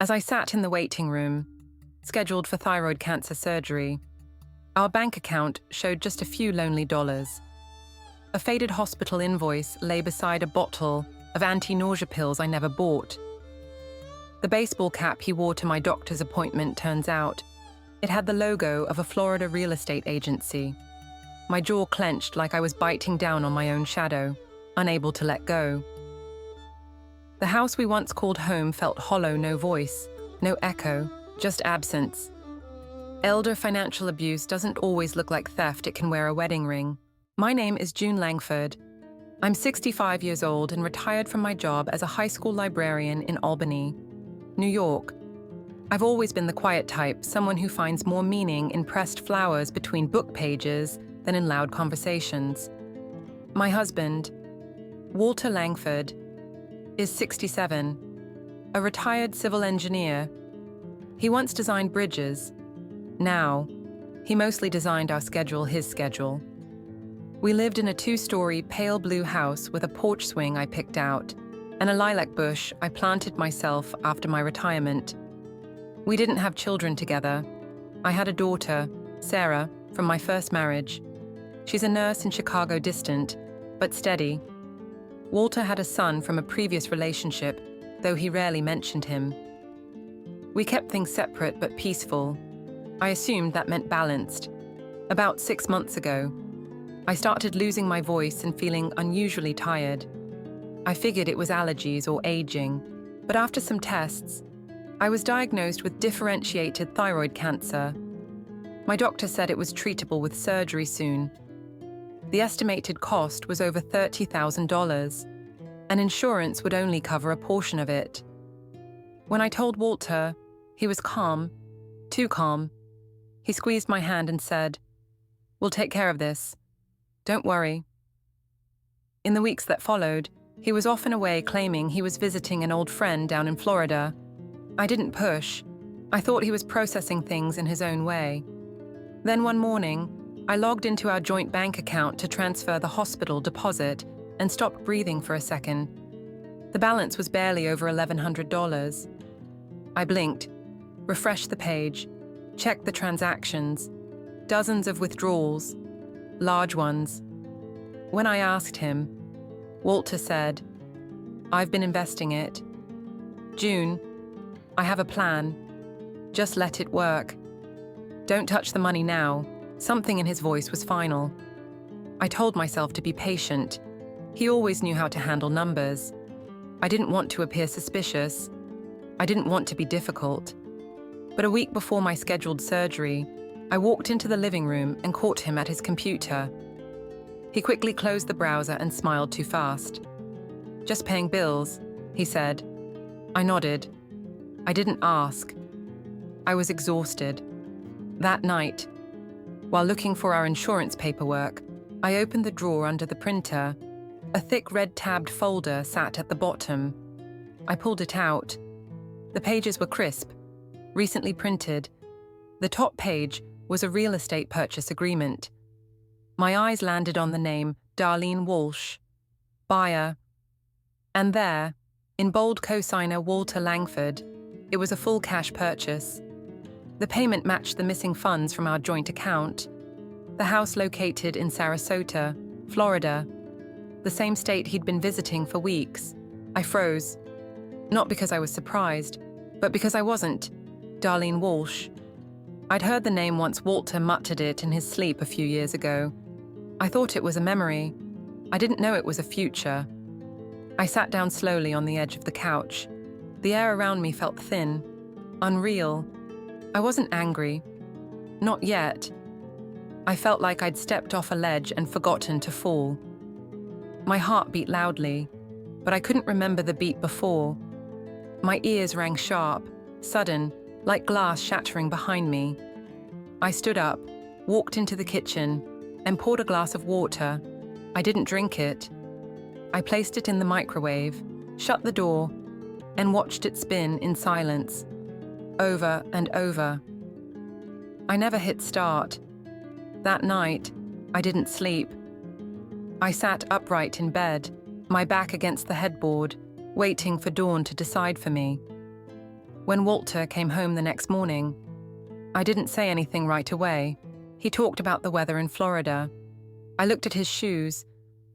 As I sat in the waiting room, scheduled for thyroid cancer surgery, our bank account showed just a few lonely dollars. A faded hospital invoice lay beside a bottle of anti-nausea pills I never bought. The baseball cap he wore to my doctor's appointment, turns out, it had the logo of a Florida real estate agency. My jaw clenched like I was biting down on my own shadow, unable to let go. The house we once called home felt hollow, no voice, no echo, just absence. Elder financial abuse doesn't always look like theft, it can wear a wedding ring. My name is June Langford. I'm 65 years old and retired from my job as a high school librarian in Albany, New York. I've always been the quiet type, someone who finds more meaning in pressed flowers between book pages than in loud conversations. My husband, Walter Langford, is 67, a retired civil engineer. He once designed bridges. Now, he mostly designed our schedule, his schedule. We lived in a 2-story pale blue house with a porch swing I picked out and a lilac bush I planted myself after my retirement. We didn't have children together. I had a daughter, Sarah, from my first marriage. She's a nurse in Chicago, distant, but steady. Walter had a son from a previous relationship, though he rarely mentioned him. We kept things separate but peaceful. I assumed that meant balanced. About 6 months ago, I started losing my voice and feeling unusually tired. I figured it was allergies or aging, but after some tests, I was diagnosed with differentiated thyroid cancer. My doctor said it was treatable with surgery soon. The estimated cost was over $30,000, and insurance would only cover a portion of it. When I told Walter, he was calm, too calm. He squeezed my hand and said, "We'll take care of this. Don't worry." In the weeks that followed, he was often away claiming he was visiting an old friend down in Florida. I didn't push. I thought he was processing things in his own way. Then one morning, I logged into our joint bank account to transfer the hospital deposit and stopped breathing for a second. The balance was barely over $1,100. I blinked, refreshed the page, checked the transactions, dozens of withdrawals, large ones. When I asked him, Walter said, "I've been investing it. June, I have a plan. Just let it work. Don't touch the money now." Something in his voice was final. I told myself to be patient. He always knew how to handle numbers. I didn't want to appear suspicious. I didn't want to be difficult. But a week before my scheduled surgery, I walked into the living room and caught him at his computer. He quickly closed the browser and smiled too fast. "Just paying bills," he said. I nodded. I didn't ask. I was exhausted. That night, while looking for our insurance paperwork, I opened the drawer under the printer. A thick red-tabbed folder sat at the bottom. I pulled it out. The pages were crisp, recently printed. The top page was a real estate purchase agreement. My eyes landed on the name Darlene Walsh, buyer. And there, in bold cosigner Walter Langford, it was a full cash purchase. The payment matched the missing funds from our joint account. The house located in Sarasota, Florida, the same state he'd been visiting for weeks. I froze. Not because I was surprised, but because I wasn't. Darlene Walsh. I'd heard the name once Walter muttered it in his sleep a few years ago. I thought it was a memory. I didn't know it was a future. I sat down slowly on the edge of the couch. The air around me felt thin, unreal. I wasn't angry. Not yet. I felt like I'd stepped off a ledge and forgotten to fall. My heart beat loudly, but I couldn't remember the beat before. My ears rang sharp, sudden, like glass shattering behind me. I stood up, walked into the kitchen, and poured a glass of water. I didn't drink it. I placed it in the microwave, shut the door, and watched it spin in silence, over and over. I never hit start. That night, I didn't sleep. I sat upright in bed, my back against the headboard, waiting for dawn to decide for me. When Walter came home the next morning, I didn't say anything right away. He talked about the weather in Florida. I looked at his shoes.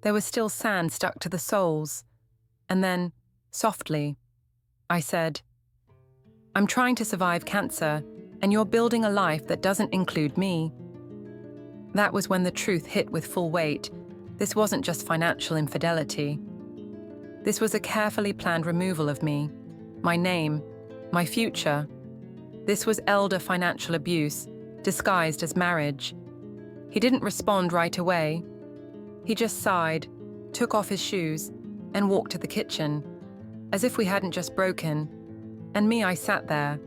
There was still sand stuck to the soles. And then, softly, I said, "I'm trying to survive cancer, and you're building a life that doesn't include me." That was when the truth hit with full weight. This wasn't just financial infidelity. This was a carefully planned removal of me, my name, my future. This was elder financial abuse, disguised as marriage. He didn't respond right away. He just sighed, took off his shoes, and walked to the kitchen, as if we hadn't just broken. And I sat there,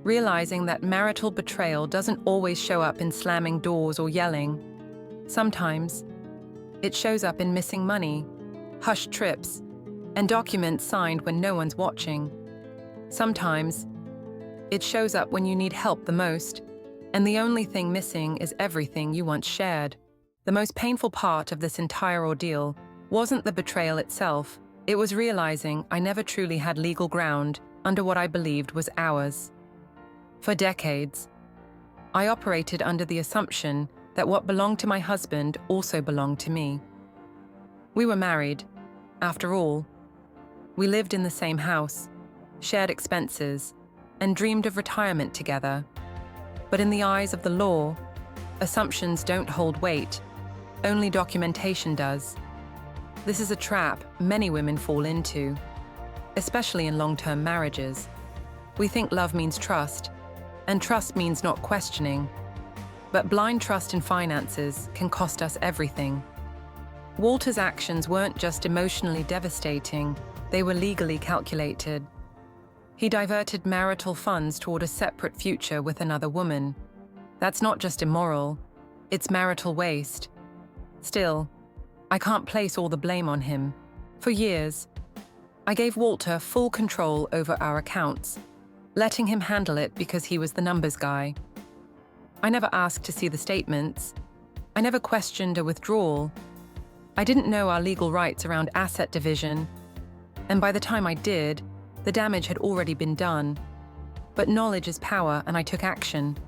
realizing that marital betrayal doesn't always show up in slamming doors or yelling. Sometimes, it shows up in missing money, hushed trips, and documents signed when no one's watching. Sometimes, it shows up when you need help the most, and the only thing missing is everything you once shared. The most painful part of this entire ordeal wasn't the betrayal itself. It was realizing I never truly had legal ground under what I believed was ours. For decades, I operated under the assumption that what belonged to my husband also belonged to me. We were married, after all. We lived in the same house, shared expenses, and dreamed of retirement together. But in the eyes of the law, assumptions don't hold weight. Only documentation does. This is a trap many women fall into, especially in long-term marriages. We think love means trust, and trust means not questioning. But blind trust in finances can cost us everything. Walter's actions weren't just emotionally devastating, they were legally calculated. He diverted marital funds toward a separate future with another woman. That's not just immoral, it's marital waste. Still, I can't place all the blame on him. For years, I gave Walter full control over our accounts, letting him handle it because he was the numbers guy. I never asked to see the statements. I never questioned a withdrawal. I didn't know our legal rights around asset division, and by the time I did, the damage had already been done. But knowledge is power, and I took action.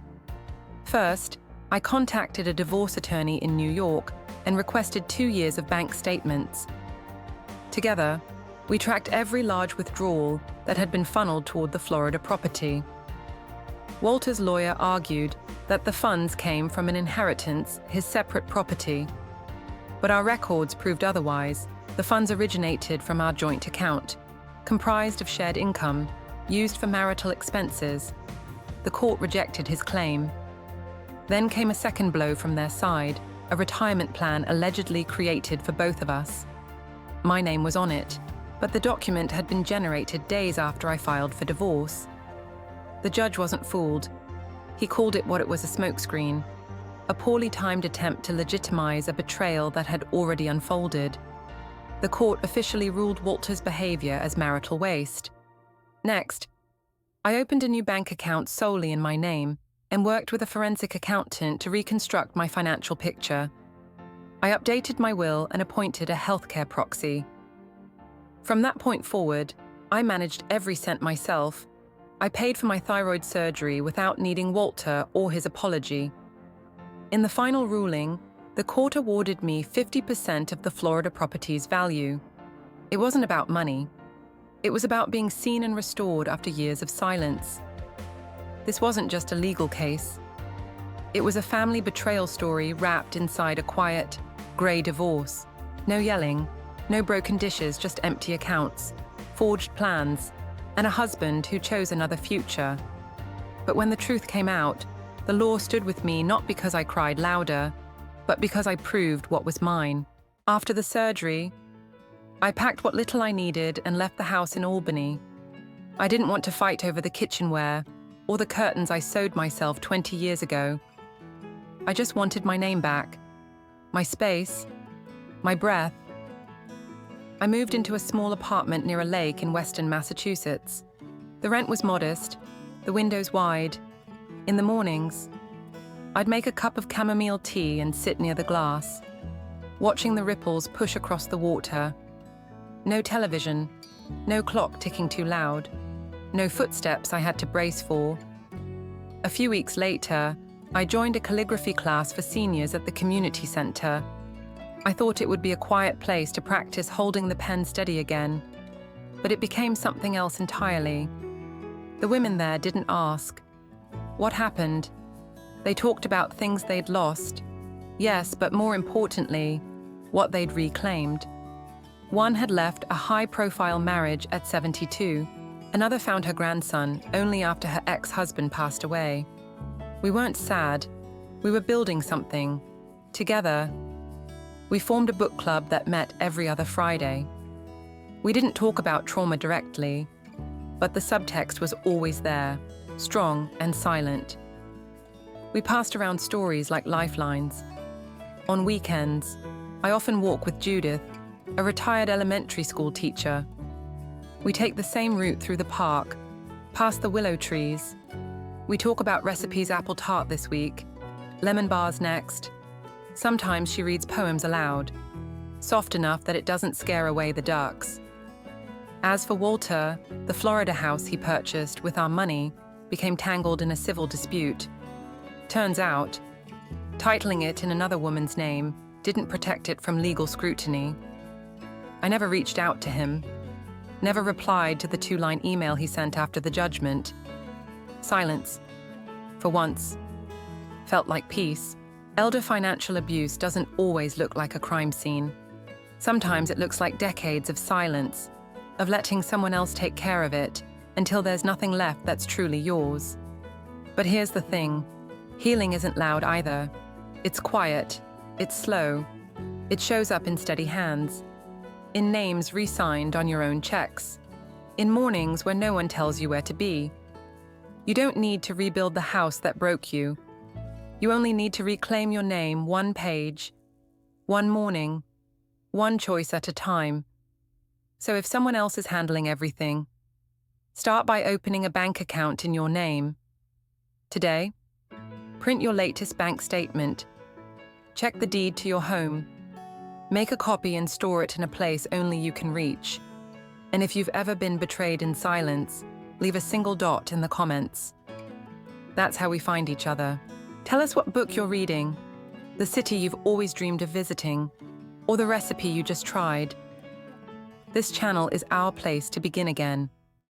First, I contacted a divorce attorney in New York and requested 2 years of bank statements. Together, we tracked every large withdrawal that had been funneled toward the Florida property. Walter's lawyer argued that the funds came from an inheritance, his separate property. But our records proved otherwise. The funds originated from our joint account, comprised of shared income, used for marital expenses. The court rejected his claim. Then came a second blow from their side, a retirement plan allegedly created for both of us. My name was on it, but the document had been generated days after I filed for divorce. The judge wasn't fooled. He called it what it was, a smokescreen, a poorly timed attempt to legitimize a betrayal that had already unfolded. The court officially ruled Walter's behavior as marital waste. Next, I opened a new bank account solely in my name and worked with a forensic accountant to reconstruct my financial picture. I updated my will and appointed a healthcare proxy. From that point forward, I managed every cent myself. I paid for my thyroid surgery without needing Walter or his apology. In the final ruling, the court awarded me 50% of the Florida property's value. It wasn't about money. It was about being seen and restored after years of silence. This wasn't just a legal case. It was a family betrayal story wrapped inside a quiet, grey divorce. No yelling, no broken dishes, just empty accounts, forged plans, and a husband who chose another future. But when the truth came out, the law stood with me not because I cried louder, but because I proved what was mine. After the surgery, I packed what little I needed and left the house in Albany. I didn't want to fight over the kitchenware or the curtains I sewed myself 20 years ago. I just wanted my name back, my space, my breath. I moved into a small apartment near a lake in western Massachusetts. The rent was modest, the windows wide. In the mornings, I'd make a cup of chamomile tea and sit near the glass, watching the ripples push across the water. No television, no clock ticking too loud, no footsteps I had to brace for. A few weeks later, I joined a calligraphy class for seniors at the community center. I thought it would be a quiet place to practice holding the pen steady again, but it became something else entirely. The women there didn't ask, "What happened?" They talked about things they'd lost. Yes, but more importantly, what they'd reclaimed. One had left a high-profile marriage at 72. Another found her grandson only after her ex-husband passed away. We weren't sad. We were building something. Together. We formed a book club that met every other Friday. We didn't talk about trauma directly, but the subtext was always there, strong and silent. We passed around stories like lifelines. On weekends, I often walk with Judith, a retired elementary school teacher. We take the same route through the park, past the willow trees. We talk about recipes apple tart this week, lemon bars next. Sometimes she reads poems aloud, soft enough that it doesn't scare away the ducks. As for Walter, the Florida house he purchased with our money became tangled in a civil dispute. Turns out, titling it in another woman's name didn't protect it from legal scrutiny. I never reached out to him, never replied to the 2-line email he sent after the judgment. Silence, for once, felt like peace. Elder financial abuse doesn't always look like a crime scene. Sometimes it looks like decades of silence, of letting someone else take care of it until there's nothing left that's truly yours. But here's the thing, healing isn't loud either. It's quiet, it's slow, it shows up in steady hands, in names re-signed on your own checks, in mornings where no one tells you where to be. You don't need to rebuild the house that broke you. You only need to reclaim your name one page, one morning, one choice at a time. So if someone else is handling everything, start by opening a bank account in your name. Today, print your latest bank statement. Check the deed to your home. Make a copy and store it in a place only you can reach. And if you've ever been betrayed in silence, leave a single dot in the comments. That's how we find each other. Tell us what book you're reading, the city you've always dreamed of visiting, or the recipe you just tried. This channel is our place to begin again.